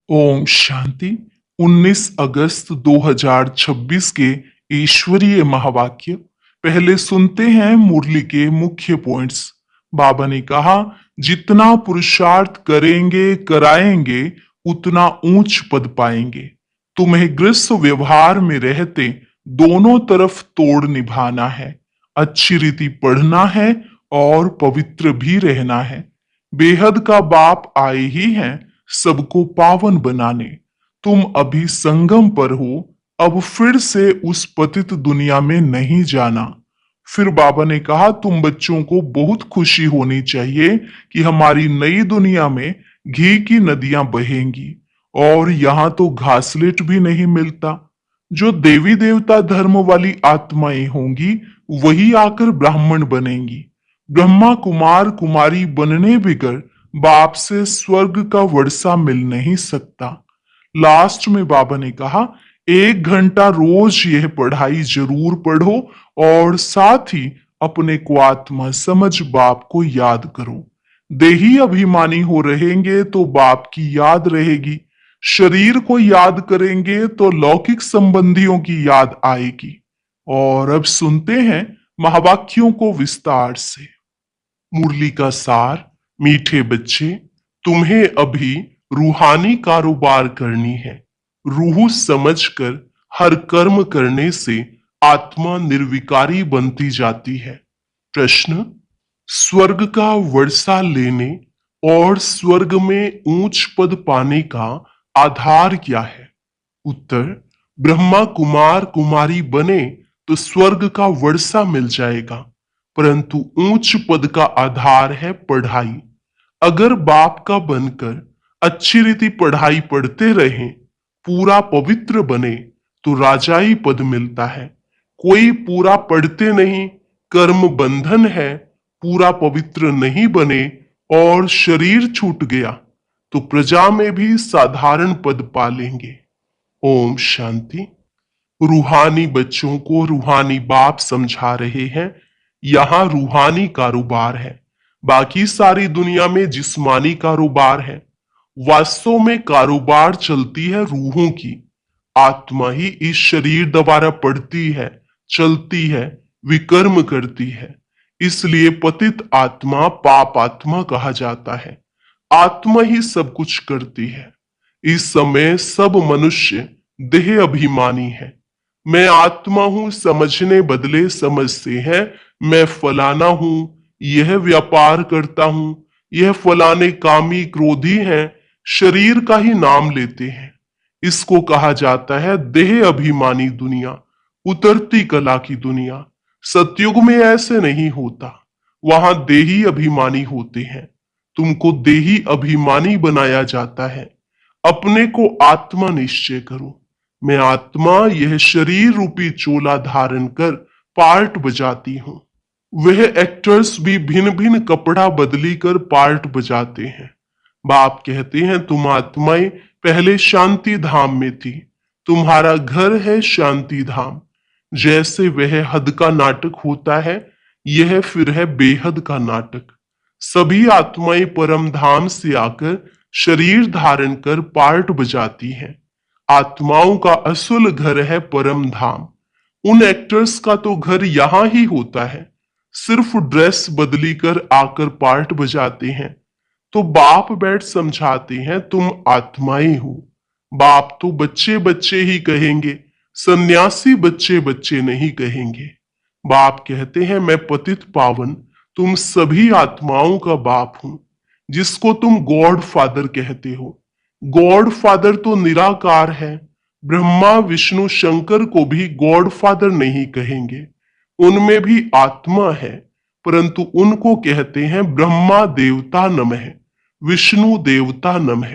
ओम शांति। 19 अगस्त 2026 के ईश्वरीय महावाक्य। पहले सुनते हैं मुरली के मुख्य पॉइंट्स। बाबा ने कहा, जितना पुरुषार्थ करेंगे कराएंगे उतना ऊंच पद पाएंगे। तुम्हें गृहस्थ व्यवहार में रहते दोनों तरफ तोड़ निभाना है। अच्छी रीति पढ़ना है और पवित्र भी रहना है। बेहद का बाप आए ही हैं सबको पावन बनाने। तुम अभी संगम पर हो, अब फिर से उस पतित दुनिया में नहीं जाना। फिर बाबा ने कहा, तुम बच्चों को बहुत खुशी होनी चाहिए कि हमारी नई दुनिया में घी की नदियां बहेंगी और यहाँ तो घासलेट भी नहीं मिलता। जो देवी देवता धर्म वाली आत्माएं होंगी वही आकर ब्राह्मण बनेंगी। ब्रह्मा कुमार कुमारी बनने बिगर बाप से स्वर्ग का वर्षा मिल नहीं सकता। लास्ट में बाबा ने कहा, 1 घंटा रोज यह पढ़ाई जरूर पढ़ो और साथ ही अपने को आत्मा समझ बाप को याद करो। देही अभिमानी हो रहेंगे तो बाप की याद रहेगी। शरीर को याद करेंगे तो लौकिक संबंधियों की याद आएगी। और अब सुनते हैं महावाक्यों को विस्तार से। मुरली का सार। मीठे बच्चे, तुम्हें अभी रूहानी कारोबार करनी है। रूह समझकर हर कर्म करने से आत्मा निर्विकारी बनती जाती है। प्रश्न, स्वर्ग का वर्षा लेने और स्वर्ग में ऊंच पद पाने का आधार क्या है? उत्तर, ब्रह्मा कुमार कुमारी बने तो स्वर्ग का वर्षा मिल जाएगा, परंतु ऊंच पद का आधार है पढ़ाई। अगर बाप का बनकर अच्छी रीति पढ़ाई पढ़ते रहें, पूरा पवित्र बने तो राजाई पद मिलता है। कोई पूरा पढ़ते नहीं, कर्म बंधन है, पूरा पवित्र नहीं बने और शरीर छूट गया तो प्रजा में भी साधारण पद पा लेंगे। ओम शांति। रूहानी बच्चों को रूहानी बाप समझा रहे हैं। यहाँ रूहानी कारोबार है, बाकी सारी दुनिया में जिस्मानी कारोबार है। वास्तव में कारोबार चलती है रूहों की। आत्मा ही इस शरीर द्वारा पढ़ती है, चलती है, विकर्म करती है। इसलिए पतित आत्मा पाप आत्मा कहा जाता है। आत्मा ही सब कुछ करती है। इस समय सब मनुष्य देह अभिमानी है। मैं आत्मा हूं समझने बदले समझते हैं मैं फलाना हूं, यह व्यापार करता हूं, यह फलाने कामी क्रोधी हैं, शरीर का ही नाम लेते हैं। इसको कहा जाता है देह अभिमानी दुनिया, उतरती कला की दुनिया। सतयुग में ऐसे नहीं होता, वहां देही अभिमानी होते हैं। तुमको देही अभिमानी बनाया जाता है। अपने को आत्मा निश्चय करो। मैं आत्मा यह शरीर रूपी चोला धारण कर पार्ट बजाती हूं। वह एक्टर्स भी भिन्न भिन्न कपड़ा बदली कर पार्ट बजाते हैं। बाप कहते हैं, तुम आत्माएं पहले शांति धाम में थी, तुम्हारा घर है शांति धाम। जैसे वह हद का नाटक होता है, यह फिर है बेहद का नाटक। सभी आत्माएं परम धाम से आकर शरीर धारण कर पार्ट बजाती हैं। आत्माओं का असल घर है परम धाम। उन एक्टर्स का तो घर यहां ही होता है, सिर्फ ड्रेस बदली कर आकर पार्ट बजाते हैं। तो बाप बैठ समझाते हैं, तुम आत्माएं हो। बाप तो बच्चे बच्चे ही कहेंगे, सन्यासी बच्चे बच्चे नहीं कहेंगे। बाप कहते हैं, मैं पतित पावन तुम सभी आत्माओं का बाप हूं, जिसको तुम गॉड फादर कहते हो। गॉड फादर तो निराकार है। ब्रह्मा विष्णु शंकर को भी गॉड फादर नहीं कहेंगे, उनमें भी आत्मा है, परंतु उनको कहते हैं ब्रह्मा देवता नमः, विष्णु देवता नमः।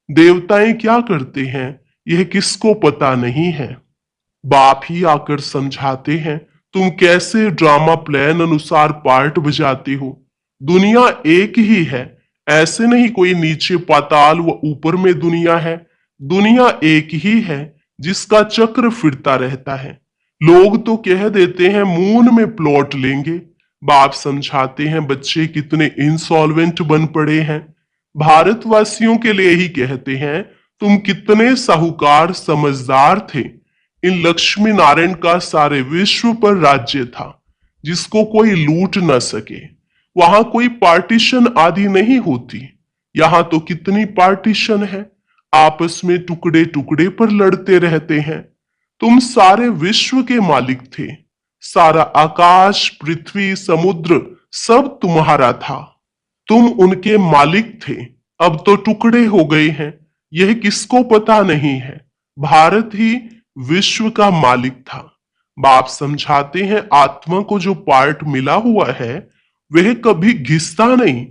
देवताएं क्या करते हैं यह किसको पता नहीं है। बाप ही आकर समझाते हैं, तुम कैसे ड्रामा प्लान अनुसार पार्ट बजाते हो। दुनिया एक ही है, ऐसे नहीं कोई नीचे पाताल व ऊपर में दुनिया है। दुनिया एक ही है जिसका चक्र फिरता रहता है। लोग तो कह देते हैं मून में प्लॉट लेंगे। बाप समझाते हैं, बच्चे कितने इंसॉल्वेंट बन पड़े हैं। भारतवासियों के लिए ही कहते हैं, तुम कितने साहूकार समझदार थे। इन लक्ष्मी नारायण का सारे विश्व पर राज्य था, जिसको कोई लूट न सके। वहां कोई पार्टीशन आदि नहीं होती। यहाँ तो कितनी पार्टीशन है, आपस में टुकड़े टुकड़े पर लड़ते रहते हैं। तुम सारे विश्व के मालिक थे। सारा आकाश, पृथ्वी, समुद्र सब तुम्हारा था। तुम उनके मालिक थे। अब तो टुकड़े हो गए हैं, यह किसको पता नहीं है। भारत ही विश्व का मालिक था। बाप समझाते हैं आत्मा को जो पार्ट मिला हुआ है वह कभी घिसता नहीं,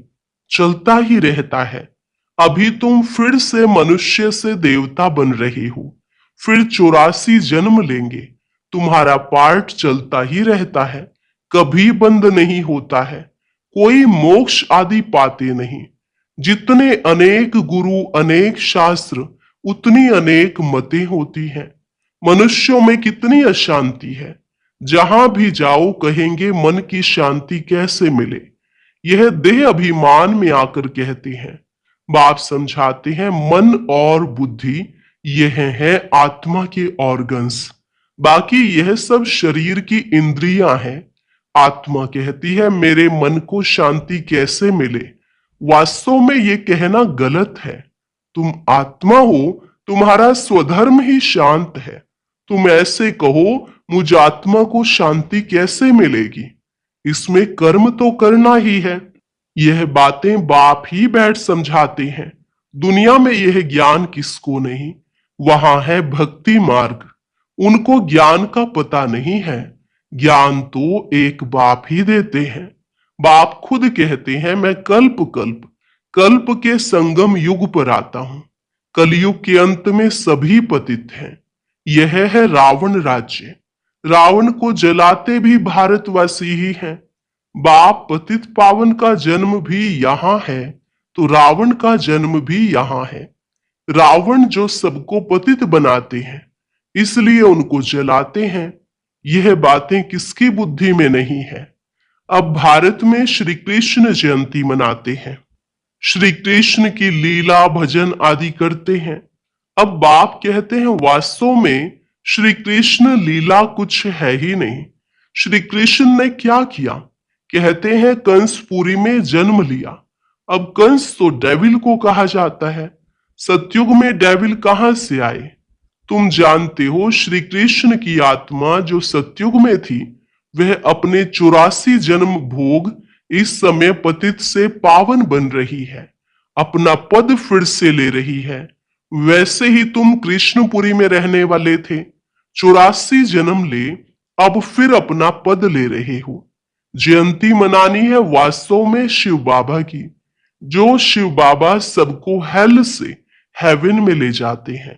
चलता ही रहता है। अभी तुम फिर से मनुष्य से देवता बन रहे हो, फिर 84 जन्म लेंगे। तुम्हारा पार्ट चलता ही रहता है, कभी बंद नहीं होता है। कोई मोक्ष आदि पाते नहीं। जितने अनेक गुरु, अनेक शास्त्र, उतनी अनेक मतें होती हैं। मनुष्यों में कितनी अशांति है। जहां भी जाओ कहेंगे मन की शांति कैसे मिले। यह देह अभिमान में आकर कहते हैं। बाप समझाते हैं मन और बुद्धि यह है आत्मा के ऑर्गन्स, बाकी यह सब शरीर की इंद्रियां हैं। आत्मा कहती है मेरे मन को शांति कैसे मिले। वास्तव में यह कहना गलत है। तुम आत्मा हो, तुम्हारा स्वधर्म ही शांत है। तुम ऐसे कहो मुझ आत्मा को शांति कैसे मिलेगी, इसमें कर्म तो करना ही है। यह बातें बाप ही बैठ समझाते हैं। दुनिया में यह ज्ञान किसको नहीं। वहां है भक्ति मार्ग, उनको ज्ञान का पता नहीं है। ज्ञान तो एक बाप ही देते हैं। बाप खुद कहते हैं मैं कल्प कल्प कल्प के संगम युग पर आता हूं। कलयुग के अंत में सभी पतित हैं। यह है रावण राज्य। रावण को जलाते भी भारतवासी ही हैं। बाप पतित पावन का जन्म भी यहाँ है, तो रावण का जन्म भी यहाँ है। रावण जो सबको पतित बनाते हैं, इसलिए उनको जलाते हैं। यह बातें किसकी बुद्धि में नहीं है। अब भारत में श्री कृष्ण जयंती मनाते हैं, श्री कृष्ण की लीला भजन आदि करते हैं। अब बाप कहते हैं वास्तव में श्री कृष्ण लीला कुछ है ही नहीं। श्री कृष्ण ने क्या किया? कहते हैं कंसपुरी में जन्म लिया। अब कंस तो डेविल को कहा जाता है। सतयुग में डेविल कहां से आए? तुम जानते हो श्री कृष्ण की आत्मा जो सतयुग में थी, वह अपने 84 जन्म भोग इस समय पतित से पावन बन रही है, अपना पद फिर से ले रही है। वैसे ही तुम कृष्णपुरी में रहने वाले थे, 84 जन्म ले, अब फिर अपना पद ले रहे हो। जयंती मनानी है वास्तव में शिव बाबा की। जो शिव बाबा सबको हेल से हेवन में ले जाते हैं,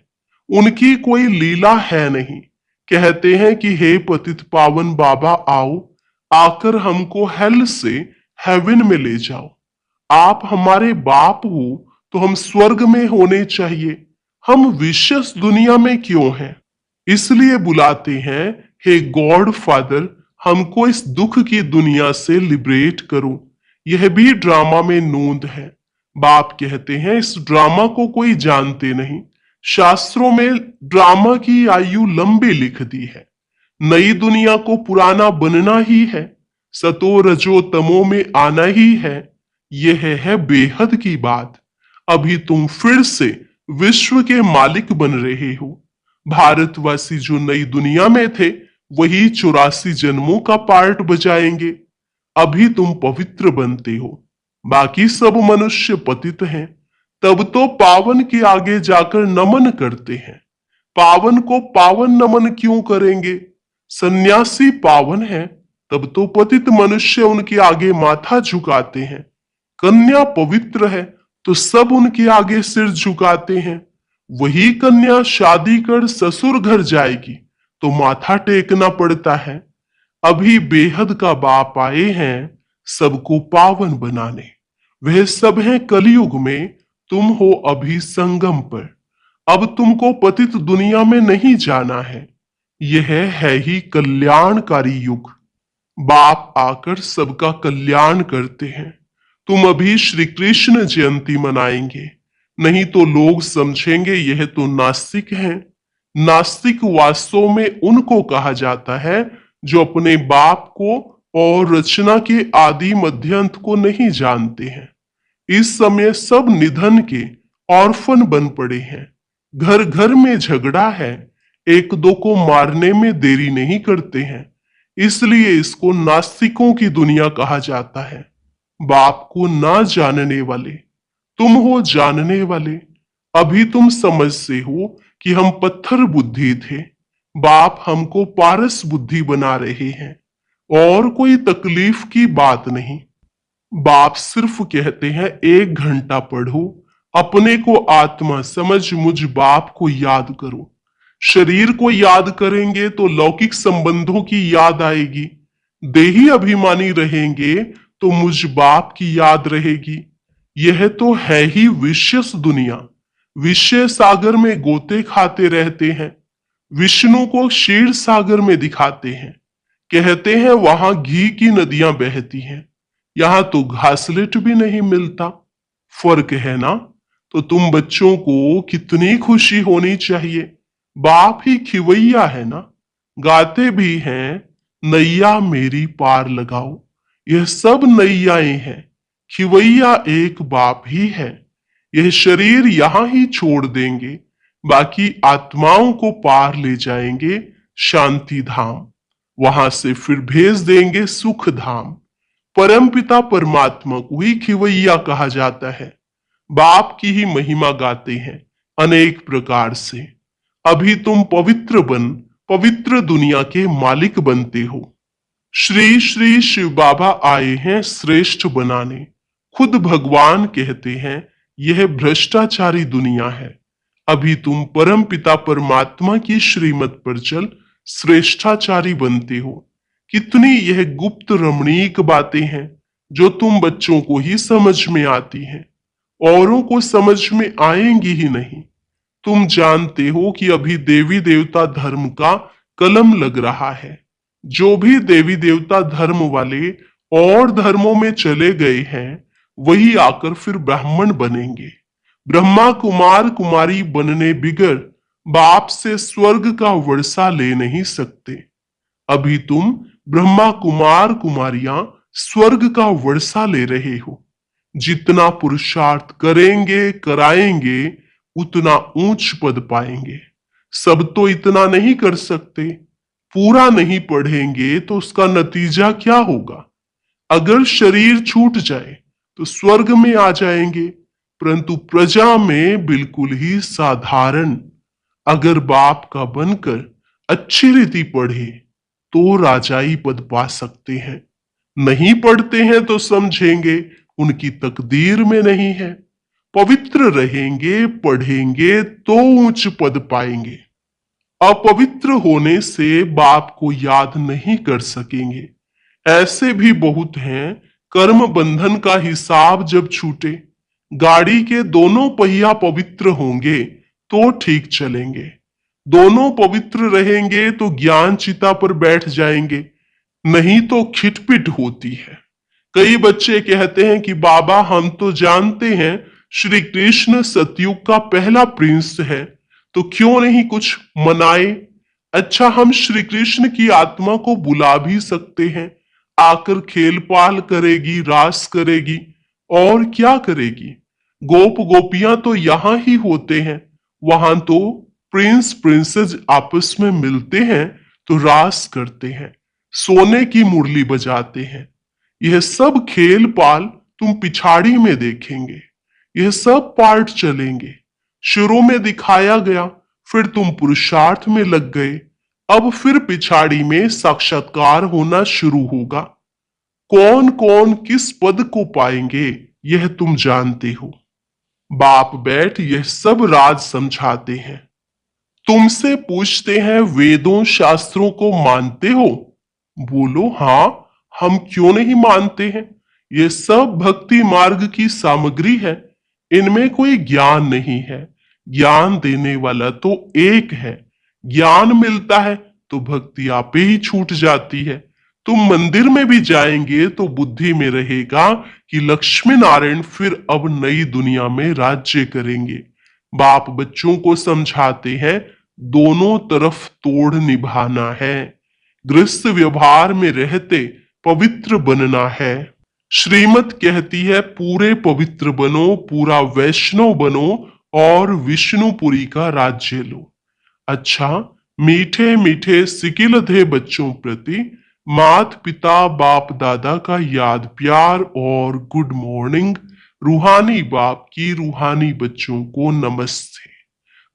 उनकी कोई लीला है नहीं। कहते हैं कि हे पतित पावन बाबा आओ, आकर हमको हेल से हेवन में ले जाओ। आप हमारे बाप हो तो हम स्वर्ग में होने चाहिए, हम विशेष दुनिया में क्यों हैं? इसलिए बुलाते हैं हे गॉड फादर, हमको इस दुख की दुनिया से लिबरेट करो। यह भी ड्रामा में नोंद है। बाप कहते हैं इस ड्रामा को कोई जानते नहीं। शास्त्रों में ड्रामा की आयु लंबी लिख दी है। नई दुनिया को पुराना बनना ही है, सतो रजो तमो में आना ही है। यह है बेहद की बात। अभी तुम फिर से विश्व के मालिक बन रहे हो। भारतवासी जो नई दुनिया में थे, वही 84 जन्मों का पार्ट बजाएंगे। अभी तुम पवित्र बनते हो, बाकी सब मनुष्य पतित हैं। तब तो पावन के आगे जाकर नमन करते हैं। पावन को पावन नमन क्यों करेंगे? सन्यासी पावन है, तब तो पतित मनुष्य उनके आगे माथा झुकाते हैं। कन्या पवित्र है, तो सब उनके आगे सिर झुकाते हैं। वही कन्या शादी कर ससुर घर जाएगी तो माथा टेकना पड़ता है। अभी बेहद का बाप आए हैं सबको पावन बनाने। वह सब हैं कलयुग में, तुम हो अभी संगम पर। अब तुमको पतित दुनिया में नहीं जाना है। यह है ही कल्याणकारी युग। बाप आकर सबका कल्याण करते हैं। तुम अभी श्री कृष्ण जयंती मनाएंगे। नहीं तो लोग समझेंगे यह तो नास्तिक हैं। नास्तिक वास्तव में उनको कहा जाता है जो अपने बाप को और रचना के आदि मध्य अंत को नहीं जानते हैं। इस समय सब निधन के ऑर्फन बन पड़े हैं। घर घर में झगड़ा है, एक दो को मारने में देरी नहीं करते हैं। इसलिए इसको नास्तिकों की दुनिया कहा जाता है। बाप को ना जानने वाले, तुम हो जानने वाले। अभी तुम समझते हो कि हम पत्थर बुद्धि थे, बाप हमको पारस बुद्धि बना रहे हैं। और कोई तकलीफ की बात नहीं। बाप सिर्फ कहते हैं 1 घंटा पढ़ो, अपने को आत्मा समझ मुझ बाप को याद करो। शरीर को याद करेंगे तो लौकिक संबंधों की याद आएगी। देही अभिमानी रहेंगे तो मुझ बाप की याद रहेगी। यह तो है ही विषयस दुनिया। विषय सागर में गोते खाते रहते हैं। विष्णु को क्षीर सागर में दिखाते हैं। कहते हैं वहां घी की नदियां बहती हैं। यहां तो घासलेट भी नहीं मिलता। फर्क है ना? तो तुम बच्चों को कितनी खुशी होनी चाहिए। बाप ही खिवैया है ना। गाते भी हैं, नैया मेरी पार लगाओ। यह सब नैयाएं हैं। खिवैया एक बाप ही है। यह शरीर यहां ही छोड़ देंगे, बाकी आत्माओं को पार ले जाएंगे शांति धाम। वहां से फिर भेज देंगे सुख धाम। परमपिता परमात्मा को ही खिवैया कहा जाता है। बाप की ही महिमा गाते हैं अनेक प्रकार से। अभी तुम पवित्र बन पवित्र दुनिया के मालिक बनते हो। श्री श्री शिव बाबा आए हैं श्रेष्ठ बनाने। खुद भगवान कहते हैं यह भ्रष्टाचारी दुनिया है। अभी तुम परम पिता परमात्मा की श्रीमत पर चल श्रेष्ठाचारी बनते हो। कितनी यह गुप्त रमणीक बातें हैं जो तुम बच्चों को ही समझ में आती हैं, औरों को समझ में आएंगी ही नहीं। तुम जानते हो कि अभी देवी देवता धर्म का कलम लग रहा है। जो भी देवी देवता धर्म वाले और धर्मों में चले गए हैं वही आकर फिर ब्राह्मण बनेंगे। ब्रह्मा कुमार कुमारी बनने बिगर बाप से स्वर्ग का वर्षा ले नहीं सकते। अभी तुम ब्रह्मा कुमार कुमारियां स्वर्ग का वर्षा ले रहे हो। जितना पुरुषार्थ करेंगे कराएंगे उतना ऊंच पद पाएंगे। सब तो इतना नहीं कर सकते। पूरा नहीं पढ़ेंगे तो उसका नतीजा क्या होगा? अगर शरीर छूट जाए तो स्वर्ग में आ जाएंगे, परंतु प्रजा में बिल्कुल ही साधारण। अगर बाप का बनकर अच्छी रीति पढ़े तो राजाई पद पा सकते हैं। नहीं पढ़ते हैं तो समझेंगे उनकी तकदीर में नहीं है। पवित्र रहेंगे पढ़ेंगे तो ऊंच पद पाएंगे। अपवित्र होने से बाप को याद नहीं कर सकेंगे। ऐसे भी बहुत हैं। कर्म बंधन का हिसाब जब छूटे, गाड़ी के दोनों पहिया पवित्र होंगे तो ठीक चलेंगे। दोनों पवित्र रहेंगे तो ज्ञान चिता पर बैठ जाएंगे, नहीं तो खिटपिट होती है। कई बच्चे कहते हैं कि बाबा हम तो जानते हैं श्री कृष्ण सतयुग का पहला प्रिंस है, तो क्यों नहीं कुछ मनाए। अच्छा, हम श्री कृष्ण की आत्मा को बुला भी सकते हैं, आकर खेल पाल करेगी, रास करेगी और क्या करेगी। गोप गोपियां तो यहां ही होते हैं। वहां तो प्रिंस प्रिंसेस आपस में मिलते हैं तो रास करते हैं, सोने की मुरली बजाते हैं। यह सब खेल पाल तुम पिछाड़ी में देखेंगे। यह सब पार्ट चलेंगे। शुरू में दिखाया गया, फिर तुम पुरुषार्थ में लग गए। अब फिर पिछाड़ी में साक्षात्कार होना शुरू होगा। कौन कौन किस पद को पाएंगे यह तुम जानते हो। बाप बैठ यह सब राज समझाते हैं। तुमसे पूछते हैं वेदों शास्त्रों को मानते हो? बोलो हाँ, हम क्यों नहीं मानते हैं। ये सब भक्ति मार्ग की सामग्री है। इनमें कोई ज्ञान नहीं है। ज्ञान देने वाला तो एक है। ज्ञान मिलता है तो भक्ति आपे ही छूट जाती है। तुम मंदिर में भी जाएंगे तो बुद्धि में रहेगा कि लक्ष्मी नारायण फिर अब नई दुनिया में राज्य करेंगे। बाप बच्चों को समझाते हैं, दोनों तरफ तोड़ निभाना है। गृहस्थ व्यवहार में रहते पवित्र बनना है। श्रीमत कहती है पूरे पवित्र बनो, पूरा वैष्णव बनो और विष्णुपुरी का राज्य लो। अच्छा, मीठे मीठे सिकिलधे बच्चों प्रति मात पिता बाप दादा का याद प्यार और गुड मॉर्निंग। रूहानी बाप की रूहानी बच्चों को नमस्ते।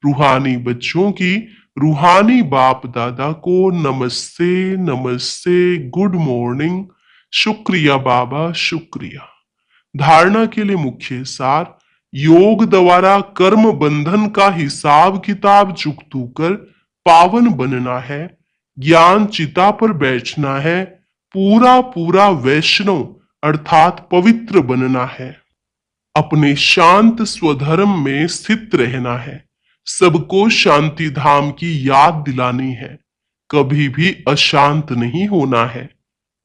रूहानी बच्चों की रूहानी बाप दादा को नमस्ते नमस्ते, गुड मॉर्निंग। शुक्रिया बाबा, शुक्रिया। धारणा के लिए मुख्य सार, योग द्वारा कर्म बंधन का हिसाब किताब चुकतू कर पावन बनना है। ज्ञान चिता पर बैठना है। पूरा पूरा वैष्णव अर्थात पवित्र बनना है। अपने शांत स्वधर्म में स्थित रहना है। सबको शांति धाम की याद दिलानी है। कभी भी अशांत नहीं होना है।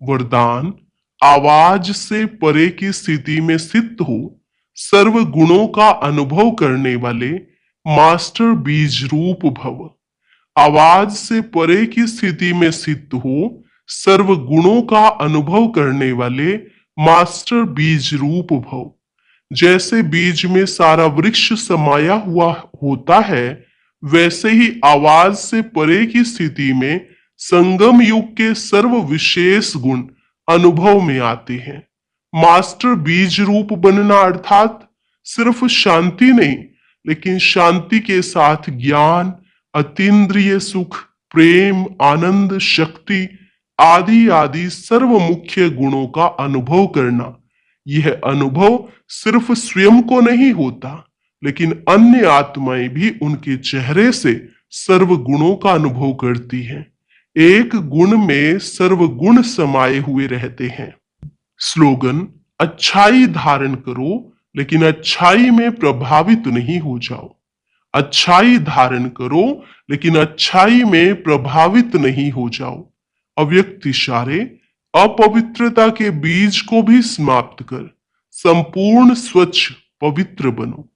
वरदान, आवाज से परे की स्थिति में स्थित हो, सर्व गुणों का अनुभव करने वाले मास्टर बीज रूप भव। आवाज से परे की स्थिति में स्थित हो, सर्व गुणों का अनुभव करने वाले मास्टर बीज रूप भव। जैसे बीज में सारा वृक्ष समाया हुआ होता है, वैसे ही आवाज से परे की स्थिति में संगम युग के सर्व विशेष गुण अनुभव में आते हैं। मास्टर बीज रूप बनना अर्थात सिर्फ शांति नहीं, लेकिन शांति के साथ ज्ञान, अतीन्द्रिय सुख, प्रेम, आनंद, शक्ति आदि आदि सर्व मुख्य गुणों का अनुभव करना। यह अनुभव सिर्फ स्वयं को नहीं होता, लेकिन अन्य आत्माएं भी उनके चेहरे से सर्व गुणों का अनुभव करती हैं। एक गुण में सर्व गुण समाये हुए रहते हैं। स्लोगन, अच्छाई धारण करो लेकिन अच्छाई में प्रभावित नहीं हो जाओ। अच्छाई धारण करो लेकिन अच्छाई में प्रभावित नहीं हो जाओ। अव्यक्त इशारे, अपवित्रता के बीज को भी समाप्त कर संपूर्ण स्वच्छ पवित्र बनो।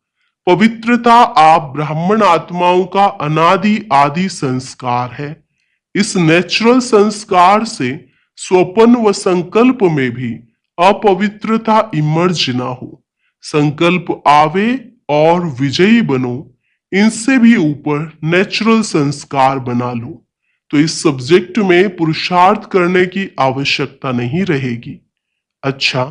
पवित्रता आप ब्राह्मण आत्माओं का अनादि आदि संस्कार है। इस नेचुरल संस्कार से स्वप्न व संकल्प में भी अपवित्रता इमर्ज ना हो। संकल्प आवे और विजयी बनो। इनसे भी ऊपर नेचुरल संस्कार बना लो, तो इस सब्जेक्ट में पुरुषार्थ करने की आवश्यकता नहीं रहेगी। अच्छा,